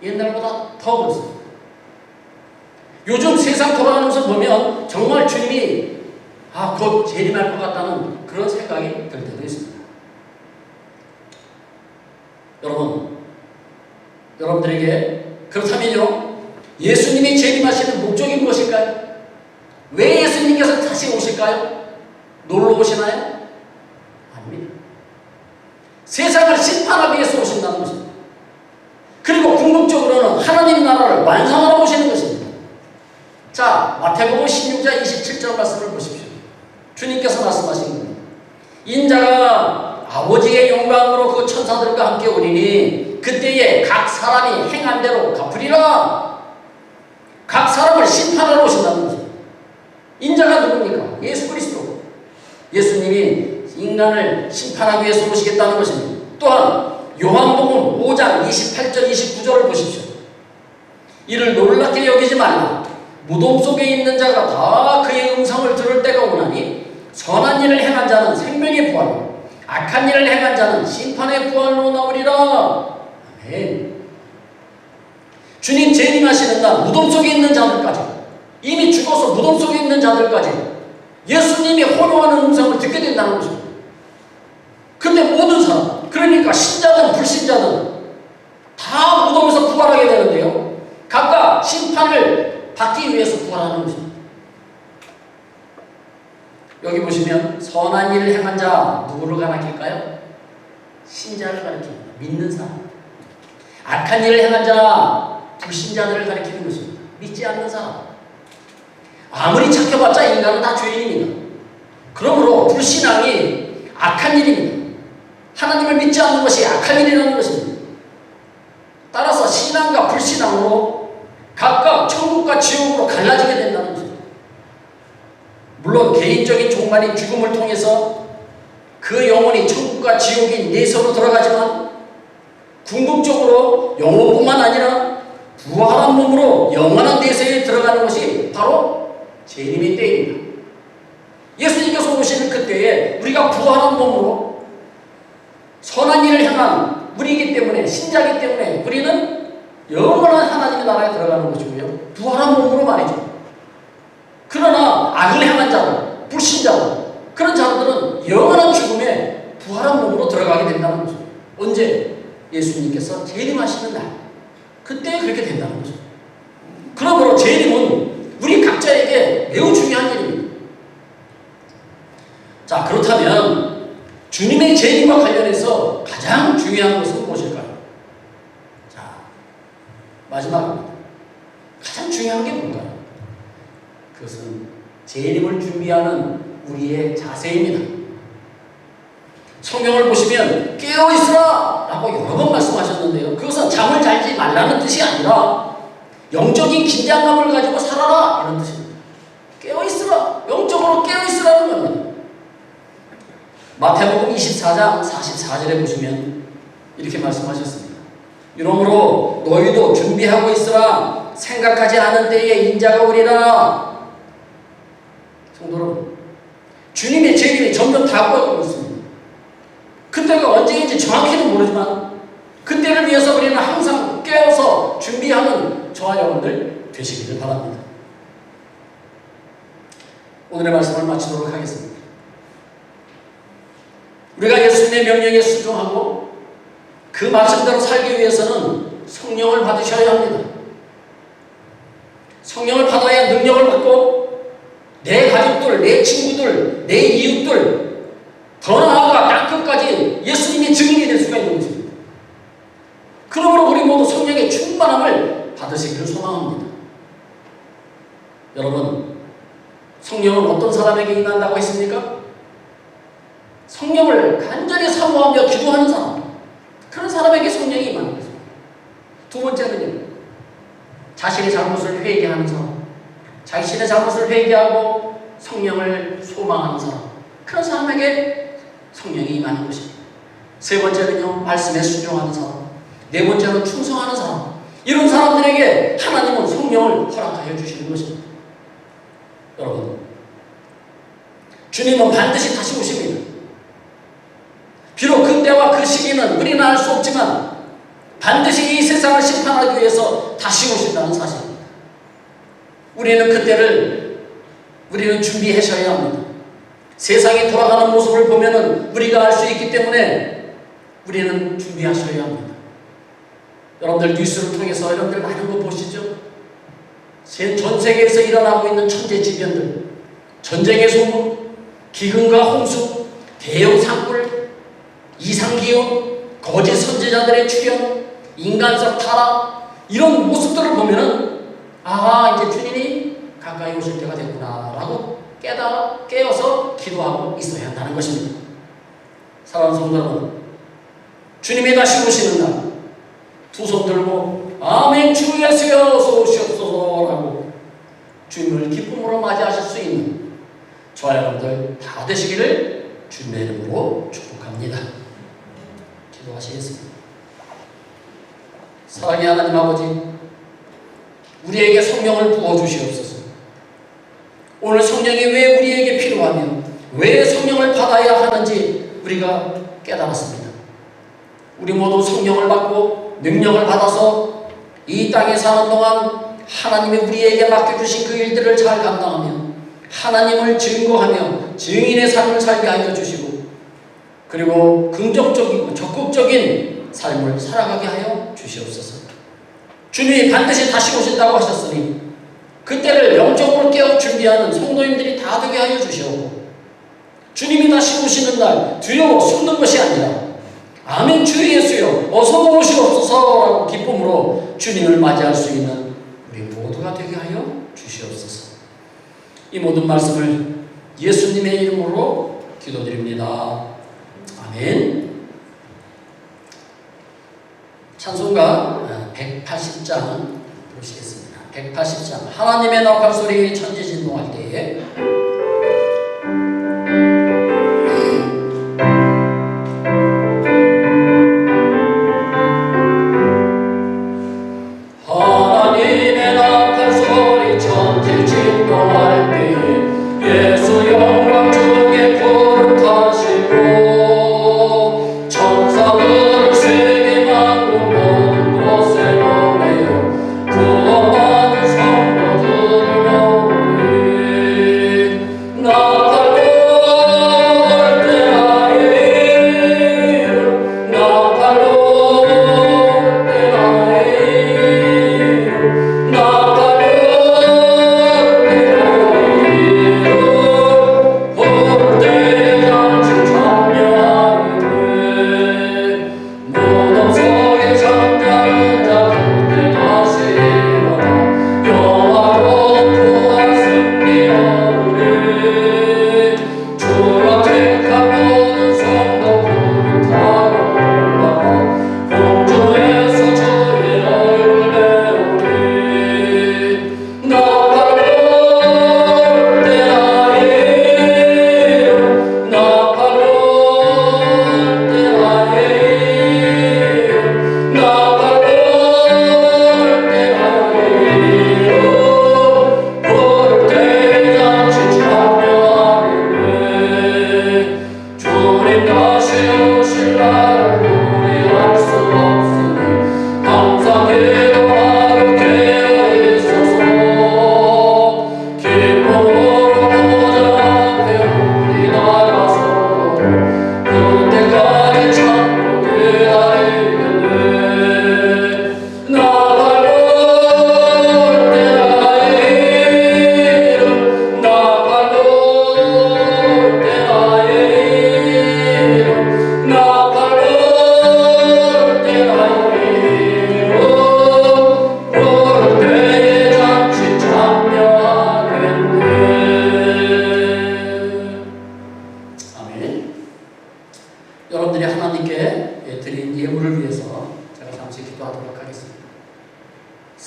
옛날보다 더 그렇습니다. 요즘 세상 돌아가는 것을 보면 정말 주님이 곧 재림할 것 같다는 그런 생각이 들 때도 있습니다. 여러분들에게 그렇다면요, 예수님이 재림하시는 목적이 무엇일까요? 왜 예수님께서 다시 오실까요? 놀러 오시나요? 아닙니다. 세상을 심판하기 위해서 오신다는 것입니다. 그리고 궁극적으로는 하나님 나라를 완성하러 오시는 것입니다. 자, 마태복음 16장 27절 말씀을 보십시오. 주님께서 말씀하신 겁니다. 인자가 아버지의 영광으로 그 천사들과 함께 오리니 그때에 각 사람이 행한 대로 갚으리라. 각 사람을 심판하러 오신다는 것입니다. 인자가 누굽니까? 예수 그리스도. 예수님이 인간을 심판하기 위해서 오시겠다는 것입니다. 또한 요한복음 5장 28절 29절을 보십시오. 이를 놀랍게 여기지 말라. 무덤 속에 있는 자가 다 그의 음성을 들을 때가 오나니 선한 일을 행한 자는 생명의 부활로, 악한 일을 행한 자는 심판의 부활로 나오리라. 아멘. 주님 재림하시는 날 무덤 속에 있는 자들까지, 이미 죽어서 무덤 속에 있는 자들까지 예수님이 호령하는 음성을 듣게 된다는 것입니다. 근데 모든 사람, 그러니까 신자든 불신자든 다 무덤에서 부활하게 되는데요, 각각 심판을 받기 위해서 부활하는 것입니다. 여기 보시면 선한 일을 행한 자 누구를 가리킬까요? 신자를 가리킵니다. 믿는 사람. 악한 일을 행한 자 불신자들을 가리키는 것입니다. 믿지 않는 사람. 아무리 착해봤자 인간은 다 죄인입니다. 그러므로 불신앙이 악한 일입니다. 하나님을 믿지 않는 것이 악한 일이라는 것입니다. 따라서 신앙과 불신앙으로 각각 천국과 지옥으로 갈라지게 된다는 것입니다. 물론 개인적인 종말인 죽음을 통해서 그 영혼이 천국과 지옥인 내서로 들어가지만 궁극적으로 영혼뿐만 아니라 부활한 몸으로 영원한 내세에 들어가는 것이 바로 재림의 때입니다. 예수님께서 오시는 그때에 우리가 부활한 몸으로 선한 일을 향한 우리이기 때문에, 신자이기 때문에 우리는 영원한 하나님의 나라에 들어가는 것이고요, 부활한 몸으로 말이죠. 그러나 악을 행한 자들, 불신자들, 그런 자들은 영원한 죽음에 부활한 몸으로 들어가게 된다는 거죠. 언제? 예수님께서 재림하시는 날, 그때 그렇게 된다는 거죠. 그러므로 재림은 우리 각자에게 매우 중요한 일입니다. 자, 그렇다면 주님의 재림과 관련해서 가장 중요한 것은 무엇일까요? 자, 마지막입니다. 가장 중요한 게 뭔가요? 그것은 재림을 준비하는 우리의 자세입니다. 성경을 보시면 깨어있으라 라고 여러 번 말씀하셨는데요, 그것은 잠을 자지 말라는 뜻이 아니라 영적인 긴장감을 가지고 살아라 이런 뜻입니다. 깨어있으라, 영적으로 깨어있으라는 겁니다. 마태복음 24장 44절에 보시면 이렇게 말씀하셨습니다. 이러므로 너희도 준비하고 있으라. 생각하지 않은 때에 인자가 오리라. 성도 여러분, 주님의 재림이 점점 다가오고 있습니다. 그때가 언제인지 정확히는 모르지만 그때를 위해서 우리는 항상 깨어서 준비하는 저와 여러분들 되시기를 바랍니다. 오늘의 말씀을 마치도록 하겠습니다. 우리가 예수님의 명령에 순종하고 그 말씀대로 살기 위해서는 성령을 받으셔야 합니다. 성령을 받아야 능력을 받고 내 가족들, 내 친구들, 내 이웃들, 더 나아가 땅끝까지 예수님의 증인이 될 수가 있는 것입니다. 그러므로 우리 모두 성령의 충만함을 받으시기를 소망합니다. 여러분, 성령은 어떤 사람에게 임한다고 했습니까? 성령을 간절히 사모하며 기도하는 사람, 그런 사람에게 성령이 임하는 것입니다. 두 번째는요, 자신의 잘못을 회개하는 사람, 자신의 잘못을 회개하고 성령을 소망하는 사람, 그런 사람에게 성령이 임하는 것입니다. 세 번째는요, 말씀에 순종하는 사람, 네 번째는 충성하는 사람, 이런 사람들에게 하나님은 성령을 허락하여 주시는 것입니다. 여러분, 주님은 반드시 다시 오십니다. 비록 그때와 그 시기는 우리는 알 수 없지만 반드시 이 세상을 심판하기 위해서 다시 오신다는 사실입니다. 우리는 그때를 준비하셔야 합니다. 세상이 돌아가는 모습을 보면은 우리가 알 수 있기 때문에 우리는 준비하셔야 합니다. 여러분들 뉴스를 통해서 여러분들 많은 거 보시죠? 전 세계에서 일어나고 있는 천재지변들, 전쟁의 소문, 기근과 홍수, 대형 산불, 이상기온, 거짓 선지자들의 출현, 인간성 타락, 이런 모습들을 보면은 이제 주님이 가까이 오실 때가 됐구나 라고 깨어서 기도하고 있어야 한다는 것입니다. 사랑하는 성도 여러분, 주님이 다시 오시는 날 두 손 들고 아멘 주 예수여 어서 오시옵소서라고 주님을 기쁨으로 맞이하실 수 있는 저와 여러분들 다 되시기를 주님의 이름으로 축복합니다. 기도하시겠습니다. 사랑의 하나님 아버지, 우리에게 성령을 부어주시옵소서. 오늘 성령이 왜 우리에게 필요하며 왜 성령을 받아야 하는지 우리가 깨달았습니다. 우리 모두 성령을 받고 능력을 받아서 이 땅에 사는 동안 하나님이 우리에게 맡겨주신 그 일들을 잘 감당하며 하나님을 증거하며 증인의 삶을 살게 하여 주시고 그리고 긍정적이고 적극적인 삶을 살아가게 하여 주시옵소서. 주님이 반드시 다시 오신다고 하셨으니 그때를 영적으로 깨어 준비하는 성도님들이 다 되게 하여 주시옵고 주님이 다시 오시는 날 두려워 숨는 것이 아니라 아멘 주 예수여 어서 오시옵소서라고 기쁨으로 주님을 맞이할 수 있는 우리 모두가 되게 하여 주시옵소서. 이 모든 말씀을 예수님의 이름으로 기도드립니다. 아멘. 찬송가 180장 부르시겠습니다. 180장 하나님의 나팔 소리 천지진동할 때에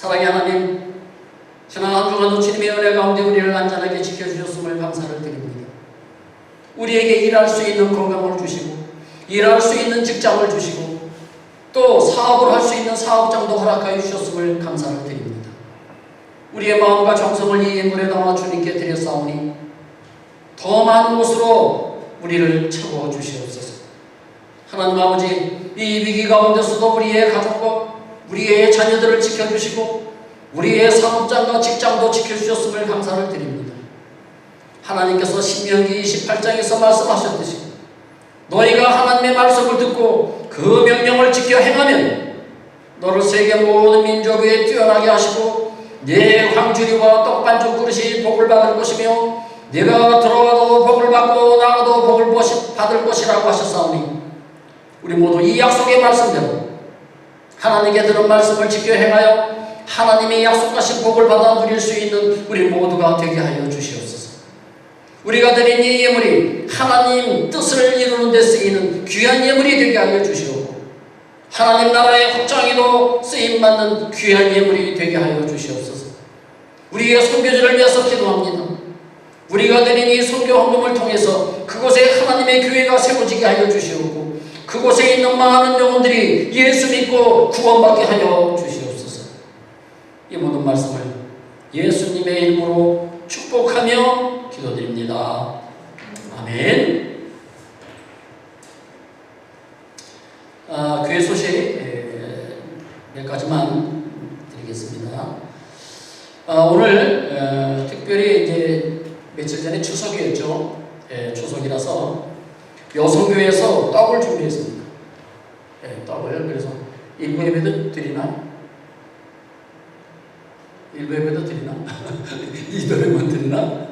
사랑의 하나님, 지난 한 주간도 주님의 은혜 가운데 우리를 안전하게 지켜주셨음을 감사를 드립니다. 우리에게 일할 수 있는 건강을 주시고 일할 수 있는 직장을 주시고 또 사업을 할 수 있는 사업장도 허락하여 주셨음을 감사를 드립니다. 우리의 마음과 정성을 이 예물에 담아 주님께 드렸사오니 더 많은 곳으로 우리를 채워 주시옵소서. 하나님 아버지, 이 위기 가운데서도 우리의 가족과 우리의 자녀들을 지켜주시고 우리의 사업장과 직장도 지켜주셨음을 감사를 드립니다. 하나님께서 신명기 28장에서 말씀하셨듯이 너희가 하나님의 말씀을 듣고 그 명령을 지켜 행하면 너를 세계 모든 민족 위에 뛰어나게 하시고 네 광주리와 떡반죽 그릇이 복을 받을 것이며 네가 들어와도 복을 받고 나가도 복을 받을 것이라고 하셨사오니 우리 모두 이 약속의 말씀대로 하나님께 들은 말씀을 지켜 행하여 하나님의 약속하신 복을 받아 누릴 수 있는 우리 모두가 되게 하여 주시옵소서. 우리가 드린 이 예물이 하나님 뜻을 이루는 데 쓰이는 귀한 예물이 되게 하여 주시옵고 하나님 나라의 확장에도 쓰임받는 귀한 예물이 되게 하여 주시옵소서. 우리의 선교지를 위해서 기도합니다. 우리가 드린 이 선교 헌금을 통해서 그곳에 하나님의 교회가 세워지게 하여 주시옵고 그곳에 있는 많은 영혼들이 예수 믿고 구원받게 하여 주시옵소서. 이 모든 말씀을 예수님의 이름으로 축복하며 기도드립니다. 아멘. 교회 소식 몇 가지만 드리겠습니다. 오늘 특별히 이제 며칠 전에 추석이었죠. 추석이라서 여성교회에서 떡을 준비했습니다. 떡을 그래서 일부 예배도 드리나? 일부 예배도 드리나? 이도에만 드리나?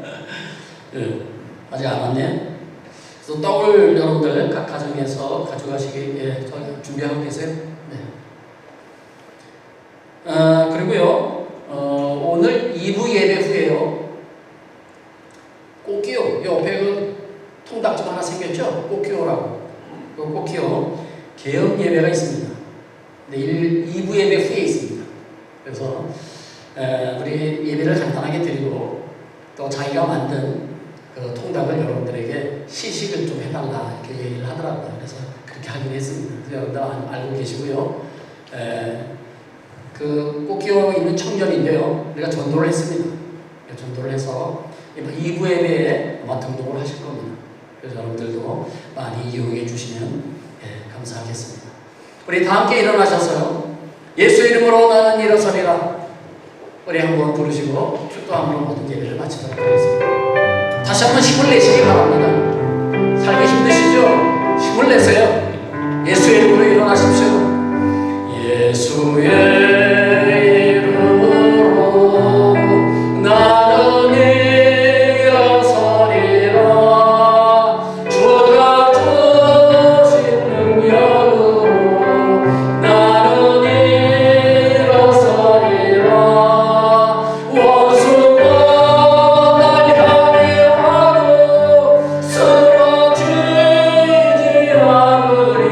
아직 안 왔네. 그래서 떡을 여러분들 각 가정에서 가져가시기 준비하고 계세요. 네. 그리고요, 오늘 2부 예배 후에요. 꽃기호, 옆에 그 통닭 좀 하나 생겼죠? 꽃기호라고. 그 꽃기호 개업 예배가 있습니다. 네, 2부 예배 후에 있습니다. 그래서 우리 예배를 간단하게 드리고 또 자기가 만든 그 통닭을 여러분들에게 시식을 좀 해달라 이렇게 얘기를 하더라고요. 그래서 그렇게 하기로 했습니다. 그래서 여러분들 알고 계시고요. 그 꽃기호가 있는 청년인데요. 우리가 전도를 했습니다. 전도를 해서 2부 예배에 아마 등록을 하실 겁니다. 그래서 여러분들도 많이 이용해 주시면 감사하겠습니다. 우리 다 함께 일어나셔서요. 예수 이름으로 나는 일어서리라. 우리 한번 부르시고 축도함으로 모든 예배를 마치도록 하겠습니다. 다시 한번 힘을 내시기 바랍니다. 살기 힘드시죠? 힘을 내세요. 예수의 이름으로 일어나십시오. 예수의 이름으로 나는 일어서리라. 주가 주신 능력으로 나는 일어서리라. 원수가 날 향해 와도 쓰러지지 않으리.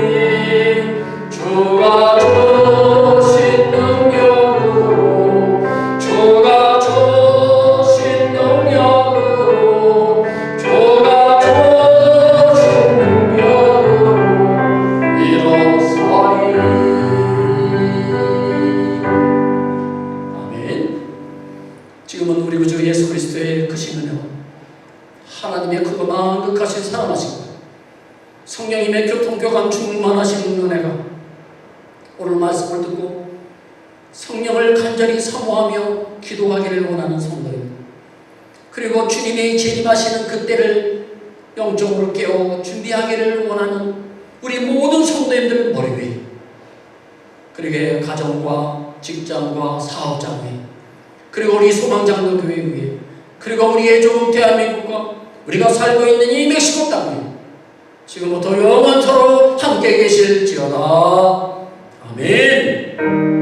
주가 주신 능력으로 주가 주신 능력으로 주가 주신 능력으로 일어서리. 아멘. 지금은 우리 구주 예수 그리스도의 크신 은혜와 하나님의 그것만 극하신 사랑하시고 성령님의 교통교감 충만하신 은혜가 오늘 말씀을 듣고 성령을 간절히 사모하며 기도하기를 원하는 성도입니다. 그리고 주님이 재림하시는 그때를 영적으로 깨워 준비하기를 원하는 우리 모든 성도님들 머리 위에, 그리고 가정과 직장과 사업장 위에, 그리고 우리 소망장로 교회 위에, 그리고 우리의 조국 대한민국과 우리가 살고 있는 이 멕시코 땅 위에 지금부터 영원토록 함께 계실지어다. 아멘.